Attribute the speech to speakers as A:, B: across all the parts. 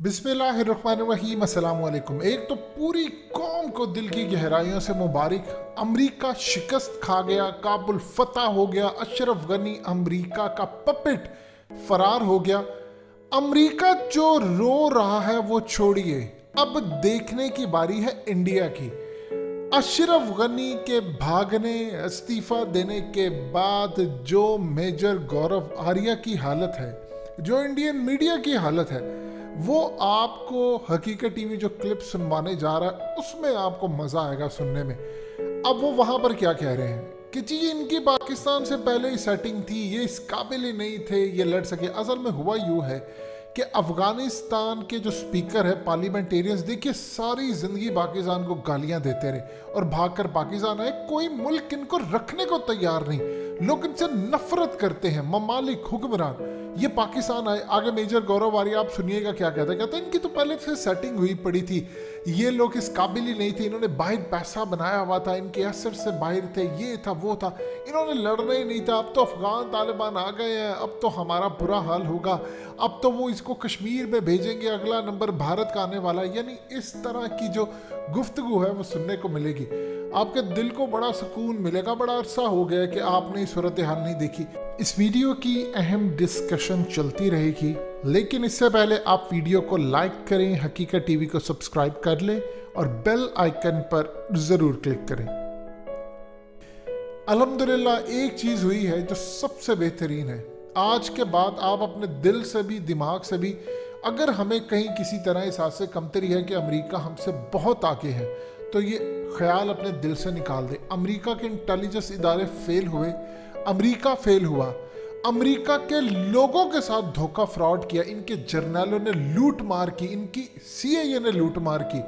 A: बिस्मिल्लाहिर्रहमानिर्रहीम, अस्सलाम वालेकुम। एक तो पूरी कौम को दिल की गहराइयों से मुबारक, अमेरिका शिकस्त खा गया, काबुल फतह हो गया, अशरफ गनी अमेरिका का पपेट फरार हो गया। अमेरिका जो रो रहा है वो छोड़िए, अब देखने की बारी है इंडिया की। अशरफ गनी के भागने, इस्तीफा देने के बाद जो मेजर गौरव आर्या की हालत है, जो इंडियन मीडिया की हालत है, वो आपको हकीकत टीवी जो क्लिप सुनवाने जा रहा है उसमें आपको मज़ा आएगा सुनने में। अब वो वहाँ पर क्या कह रहे हैं कि जी इनकी पाकिस्तान से पहले ही सेटिंग थी, ये इस काबिल ही नहीं थे ये लड़ सके। असल में हुआ यूँ है कि अफ़गानिस्तान के जो स्पीकर है, पार्लियामेंटेरियंस, देखिए सारी ज़िंदगी पाकिस्तान को गालियाँ देते रहे और भागकर पाकिस्तान आए। कोई मुल्क इनको रखने को तैयार नहीं, लोग इनसे नफरत करते हैं, ममालिक, हुक्मरान। ये पाकिस्तान आए, आगे मेजर गौरव आर्या आप सुनिएगा क्या कहता है। कहता है इनकी तो पहले से सेटिंग हुई पड़ी थी, ये लोग इस काबिल ही नहीं थे, इन्होंने बाहर पैसा बनाया हुआ था, इनके असर से बाहर थे, ये था वो था, इन्होंने लड़ना ही नहीं था। अब तो अफगान तालिबान आ गए हैं, अब तो हमारा बुरा हाल होगा, अब तो वो इसको कश्मीर में भेजेंगे, अगला नंबर भारत का आने वाला है। यानी इस तरह की जो गुफ्तगू है वो सुनने को मिलेगी, आपके दिल को बड़ा सुकून मिलेगा। बड़ा अरसा हो गया कि आपने सूरत हाल नहीं देखी। इस वीडियो की अहम डिस्कशन चलती रहेगी, लेकिन इससे पहले आप वीडियो को लाइक करें, हकीकत टीवी को सब्सक्राइब कर लें और बेल आइकन पर ज़रूर क्लिक करें। अल्हम्दुलिल्लाह एक चीज़ हुई है जो सबसे बेहतरीन है। आज के बाद आप अपने दिल से भी, दिमाग से भी, अगर हमें कहीं किसी तरह एहसास से कमतरी है कि अमेरिका हमसे बहुत आगे है, तो ये ख्याल अपने दिल से निकाल दे। अमेरिका के इंटेलिजेंस इदारे फेल हुए, अमेरिका फेल हुआ, अमेरिका के लोगों के साथ धोखा, फ्रॉड किया, इनके जर्नलों ने लूट मार की, इनकी CIA ने लूट मार की,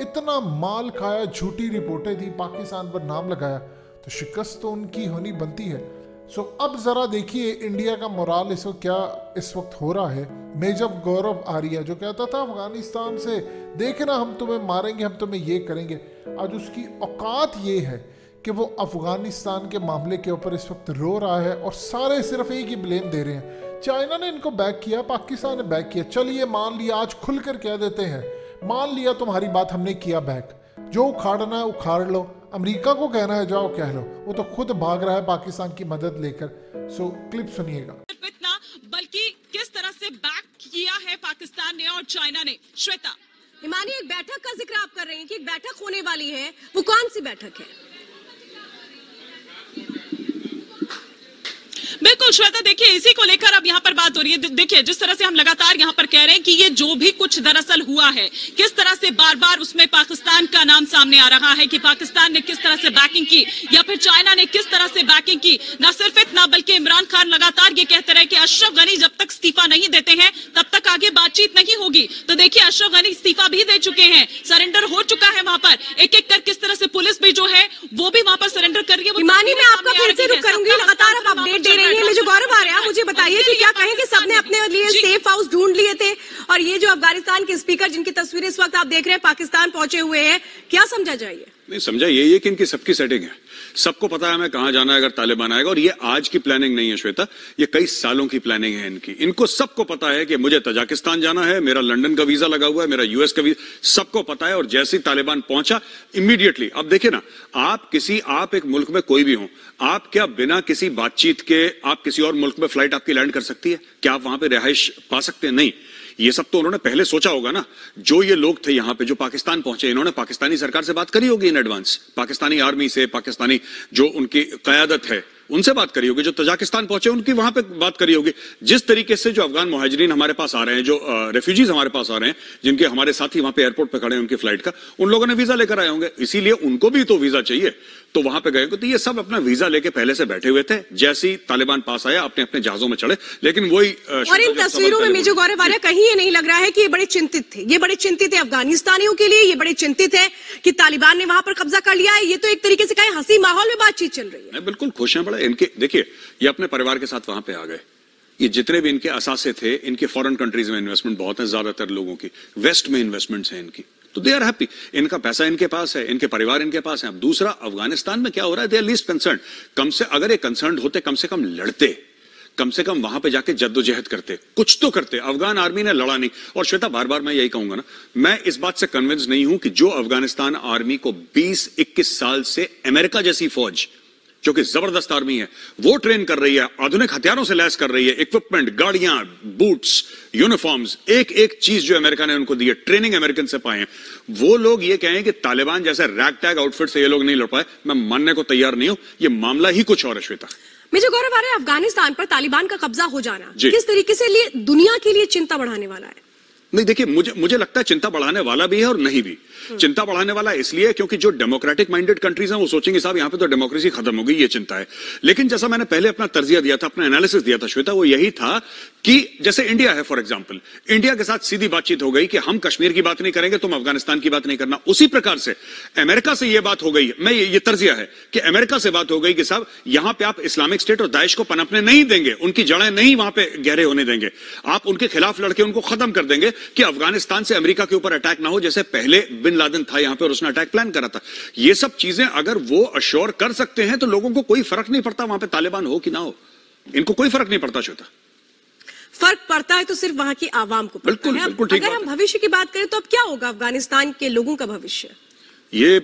A: इतना माल खाया, झूठी रिपोर्टें दी, पाकिस्तान पर नाम लगाया, तो शिकस्त तो उनकी होनी बनती है। सो अब ज़रा देखिए इंडिया का मोराल इस वक्त हो रहा है। मेजर गौरव आर्या जो कहता था अफगानिस्तान से, देखना हम तुम्हें मारेंगे, हम तुम्हें ये करेंगे, आज उसकी औकात ये है कि वो अफगानिस्तान के मामले के ऊपर इस वक्त रो रहा है और सारे सिर्फ एक ही ब्लेम दे रहे हैं। चाइना ने इनको बैक किया, पाकिस्तान ने बैक किया, चलिए मान लिया, आज खुलकर कह देते हैं, मान लिया तुम्हारी बात हमने किया बैक, जो उखाड़ना है उखाड़ लो, अमेरिका को कहना है जाओ कह लो, वो तो खुद भाग रहा है पाकिस्तान की मदद लेकर। सो क्लिप सुनिएगा।
B: इतना बल्कि किस तरह से बैक किया है पाकिस्तान ने और चाइना ने। श्वेता,
C: हिमानी, एक बैठक का जिक्र आप कर रही हैं कि एक बैठक होने वाली है, वो कौन सी बैठक है?
B: बिल्कुल श्वेता, देखिए इसी को लेकर अब यहाँ पर बात हो रही है। देखिए जिस तरह से हम लगातार यहाँ पर कह रहे हैं कि ये जो भी कुछ दरअसल हुआ है, किस तरह से बार बार उसमें पाकिस्तान का नाम सामने आ रहा है कि पाकिस्तान ने किस तरह से बैकिंग की या फिर चाइना ने किस तरह से बैकिंग की। न सिर्फ इतना बल्कि इमरान खान लगातार ये कहते रहे कि अशरफ गनी जब तक इस्तीफा नहीं देते हैं तब तक आगे बातचीत नहीं होगी। तो देखिए अशरफ गनी इस्तीफा भी दे चुके हैं, सरेंडर हो चुका है वहां पर, एक एक कर किस तरह से पुलिस भी जो है वो भी वहां पर सरेंडर कर रही है।
C: हिमानी, मैं आपका फिर से रुक करूंगी, लगातार आप अपडेट दे रही है। मुझे गौरव आ रहा है, मुझे बताइए कि क्या कहें कि सबने अपने लिए सेफ हाउस ढूंढ लिए थे और ये जो अफगानिस्तान के स्पीकर जिनकी तस्वीरें इस वक्त आप देख रहे हैं पाकिस्तान पहुंचे हुए हैं, क्या समझा जाए?
D: नहीं समझा, यही है कि इनकी सबकी सेटिंग है, सबको पता है हमें कहां जाना है अगर तालिबान आएगा। और ये आज की प्लानिंग नहीं है श्वेता, ये कई सालों की प्लानिंग है इनकी। इनको सबको पता है कि मुझे तजाकिस्तान जाना है, मेरा लंदन का वीजा लगा हुआ है, मेरा US का वीजा, सबको पता है। और जैसे ही तालिबान पहुंचा इमीडिएटली, अब देखिए ना, आप एक मुल्क में कोई भी हो, आप क्या बिना किसी बातचीत के आप किसी और मुल्क में फ्लाइट आपकी लैंड कर सकती है? क्या आप वहां पर रिहाइश पा सकते हैं? नहीं। ये सब तो उन्होंने पहले सोचा होगा ना। जो ये लोग थे यहाँ पे जो पाकिस्तान पहुंचे, इन्होंने पाकिस्तानी सरकार से बात करी होगी इन एडवांस, पाकिस्तानी आर्मी से, पाकिस्तानी जो उनकी कयादत है उनसे बात करी होगी, जो तजाकिस्तान पहुंचे उनकी वहां पे बात करी होगी। जिस तरीके से जो अफगान मुहाजिरीन हमारे पास आ रहे हैं, जो रेफ्यूजीज हमारे पास आ रहे हैं, जिनके हमारे साथी वहां पे एयरपोर्ट पे खड़े हैं उनकी फ्लाइट का, उन लोगों ने वीजा लेकर आए होंगे, इसीलिए उनको भी तो वीजा चाहिए, तो वहां पे गए। तो ये सब अपना वीजा लेके पहले से बैठे हुए थे, जैसे ही तालिबान पास आया अपने अपने जहाजों में चढ़े। लेकिन वही
C: और इन तस्वीरों में मेजर गौरव आर्या कहीं ये नहीं लग रहा है कि ये बड़े चिंतित थे, ये बड़े चिंतित है अफगानिस्तानियों के लिए, ये बड़े चिंतित है कि तालिबान ने वहां पर कब्जा कर लिया है। ये तो एक तरीके से कहें हंसी माहौल में बातचीत चल रही है।
D: बिल्कुल खुश हैं बड़े इनके। देखिए ये अपने परिवार के साथ वहां पे आ गए, ये जितने भी इनके असासे थे, इनके फॉरेन कंट्रीज में इन्वेस्टमेंट बहुत है, ज्यादातर लोगों की वेस्ट में इन्वेस्टमेंट्स हैं इनकी, तो दे आर हैप्पी, इनका पैसा इनके पास है, इनके परिवार इनके पास है। अब दूसरा, अफगानिस्तान में क्या हो रहा है, दे आर लीस्ट कंसर्न। कम से अगर ये कंसर्न होते, कम से कम लड़ते, कम से कम वहां पे जाके जद्दोजहद करते, कुछ तो करते। अफगान आर्मी ने लड़ा नहीं। और श्वेता, बार बार मैं यही कहूंगा ना, मैं इस बात से कन्विंस नहीं हूं कि जो अफगानिस्तान आर्मी को 20-21 साल से अमेरिका जैसी फौज, जो कि जबरदस्त आर्मी है, वो ट्रेन कर रही है, आधुनिक हथियारों से लैस कर रही है, इक्विपमेंट, गाड़ियां, बूट्स, यूनिफॉर्म्स, एक एक चीज जो अमेरिका ने उनको दी है, ट्रेनिंग अमेरिकन से पाए हैं, वो लोग ये कहें कि तालिबान जैसे रैग टैग आउटफिट से ये लोग नहीं लड़ पाए, मैं मानने को तैयार नहीं हूं। ये मामला ही कुछ और है श्वेता।
C: मेजर गौरव आर्य, अफगानिस्तान पर तालिबान का कब्जा हो जाना किस तरीके से लिए दुनिया के लिए चिंता बढ़ाने वाला है?
D: नहीं, देखिए, मुझे लगता है चिंता बढ़ाने वाला भी है और नहीं भी। चिंता बढ़ाने वाला इसलिए क्योंकि जो डेमोक्रेटिक माइंडेड कंट्रीज हैं वो सोचेंगे साहब यहां पे तो डेमोक्रेसी खत्म हो गई, ये चिंता है। लेकिन जैसा मैंने पहले अपना तर्जिया दिया था, अपना एनालिसिस दिया था श्वेता, वो यही था कि जैसे इंडिया है फॉर एग्जांपल, इंडिया के साथ सीधी बातचीत हो गई कि हम कश्मीर की बात नहीं करेंगे, तुम अफगानिस्तान की बात नहीं करना। उसी प्रकार से अमेरिका से यह बात हो गई, मैं ये तर्जिया है कि अमेरिका से बात हो गई कि साहब यहां पे आप इस्लामिक स्टेट और दाइश को पनपने नहीं देंगे, उनकी जड़ें नहीं वहां पे गहरे होने देंगे, आप उनके खिलाफ लड़के उनको खत्म कर देंगे कि अफगानिस्तान से अमेरिका के ऊपर अटैक ना हो, जैसे पहले बिन लादेन था यहां पे और उसने अटैक प्लान करा था। ये सब चीजें अगर वो अश्योर कर सकते हैं तो लोगों को कोई फर्क नहीं पड़ता वहां पे तालिबान हो कि ना हो, इनको कोई फर्क नहीं पड़ता श्वेता।
C: फर्क पड़ता है तो सिर्फ वहां की आवाम को पड़ता है।
D: बिल्कुल ठीक।
C: अगर हम भविष्य की बात करें तो अब क्या होगा अफगानिस्तान के लोगों का भविष्य?
D: ये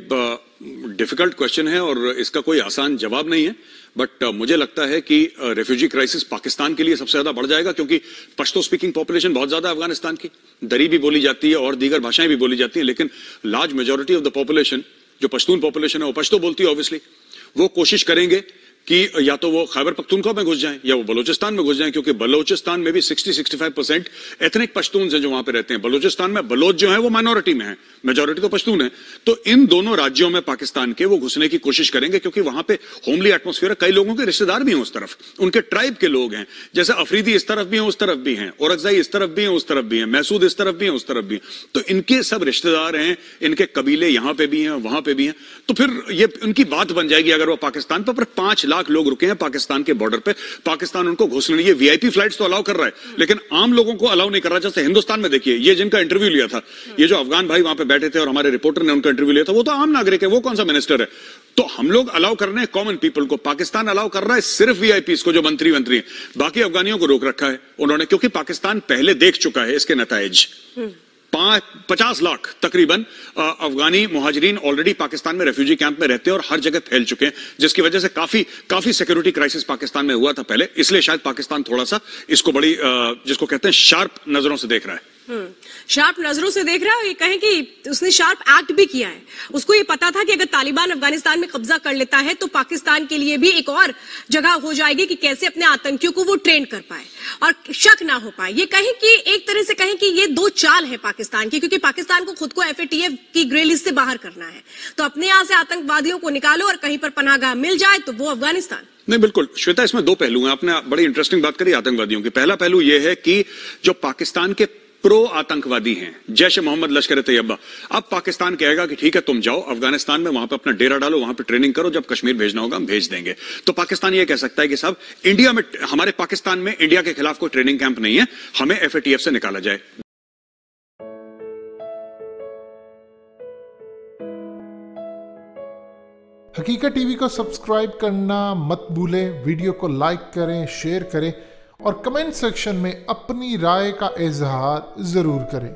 D: डिफिकल्ट क्वेश्चन है और इसका कोई आसान जवाब नहीं है, बट मुझे लगता है कि रेफ्यूजी क्राइसिस पाकिस्तान के लिए सबसे ज्यादा बढ़ जाएगा क्योंकि पश्तो स्पीकिंग पॉपुलेशन बहुत ज्यादा है अफगानिस्तान की, दरी भी बोली जाती है और दीगर भाषाएं भी बोली जाती हैं, लेकिन large majority of the population जो पश्तून पॉपुलेशन है वो पश्तो बोलती है ऑब्वियसली। वो कोशिश करेंगे कि या तो वो खैबर पख्तूनख्वा में घुस जाएं या वो बलूचिस्तान में घुस जाएं, क्योंकि बलूचिस्तान में भी 60-65% एथनिक पश्तून हैं जो वहां पे रहते हैं। बलूचिस्तान में बलोच जो है वो माइनॉरिटी में है, मेजॉरिटी तो पश्तून है। तो इन दोनों राज्यों में पाकिस्तान के वो घुसने की कोशिश करेंगे क्योंकि वहां पे होमली एटमॉस्फेयर है, कई लोगों के रिश्तेदार भी हैं उस तरफ, उनके ट्राइब के लोग हैं, जैसे अफरीदी इस तरफ भी हैं उस तरफ भी हैं, औरकजाई इस तरफ भी हैं उस तरफ भी हैं, मैसूद इस तरफ भी हैं उस तरफ भी हैं, तो इनके सब रिश्तेदार हैं, इनके कबीले यहां पे भी हैं वहां पे भी हैं। तो फिर ये उनकी बात बन जाएगी अगर वो पाकिस्तान पर 5 लाख लोग रुके हैं पाकिस्तान के बॉर्डर पे, पाकिस्तान उनको घुसने, ये वीआईपी फ्लाइट्स तो अलाउ कर रहा है लेकिन आम लोगों को अलाउ नहीं कर रहा। जैसे हिंदुस्तान में देखिए, ये जिनका इंटरव्यू लिया था, ये जो अफगान भाई वहां पे बैठे थे और हमारे रिपोर्टर ने उनका इंटरव्यू लिया था, वो तो आम नागरिक है, वो कौन सा मिनिस्टर है। तो हम लोग अलाउ कर रहे हैं कॉमन पीपल को, पाकिस्तान अलाउ कर रहा है सिर्फ वीआईपीज को जो मंत्री हैं, बाकी अफगानियों को रोक रखा है उन्होंने, क्योंकि पाकिस्तान पहले देख चुका है इसके नताइज। 50 लाख तकरीबन अफगानी मुहाजिरीन ऑलरेडी पाकिस्तान में रेफ्यूजी कैंप में रहते हैं और हर जगह फैल चुके हैं, जिसकी वजह से काफी सिक्योरिटी क्राइसिस पाकिस्तान में हुआ था पहले, इसलिए शायद पाकिस्तान थोड़ा सा इसको बड़ी जिसको कहते हैं शार्प नजरों से देख रहा है।
C: शार्प नजरों से देख रहा है, ये कहें कि उसने शार्प एक्ट भी किया है। उसको ये पता था कि अगर तालिबान अफगानिस्तान में कब्जा कर लेता है तो पाकिस्तान के लिए भी एक और जगह हो जाएगी कि कैसे अपने आतंकियों को वो ट्रेन कर पाए और शक ना हो पाए। ये कहें कि एक तरह से कहें कि ये 2 चाल है पाकिस्तान की, क्योंकि पाकिस्तान को खुद को FATF की ग्रे लिस्ट से बाहर करना है, तो अपने यहां से आतंकवादियों को निकालो और कहीं पर पनाहगाह मिल जाए तो वो अफगानिस्तान।
D: नहीं, बिल्कुल श्वेता, इसमें 2 पहलू हैं। आपने बड़ी इंटरेस्टिंग बात करी आतंकवादियों की। पहला पहलू यह है कि जो पाकिस्तान के प्रो आतंकवादी हैं, जैश ए मोहम्मद, लश्कर तैयबा, अब पाकिस्तान कहेगा कि ठीक है तुम जाओ अफगानिस्तान में, वहां पे अपना डेरा डालो, वहां पे ट्रेनिंग करो, जब कश्मीर भेजना होगा हम भेज देंगे। तो पाकिस्तान ये कह सकता है कि साहब इंडिया में, हमारे पाकिस्तान में इंडिया के खिलाफ कोई ट्रेनिंग कैंप नहीं है, हमें FATF से निकाला जाए।
A: हकीकत टीवी को सब्सक्राइब करना मत भूलें, वीडियो को लाइक करें, शेयर करें और कमेंट सेक्शन में अपनी राय का इजहार जरूर करें।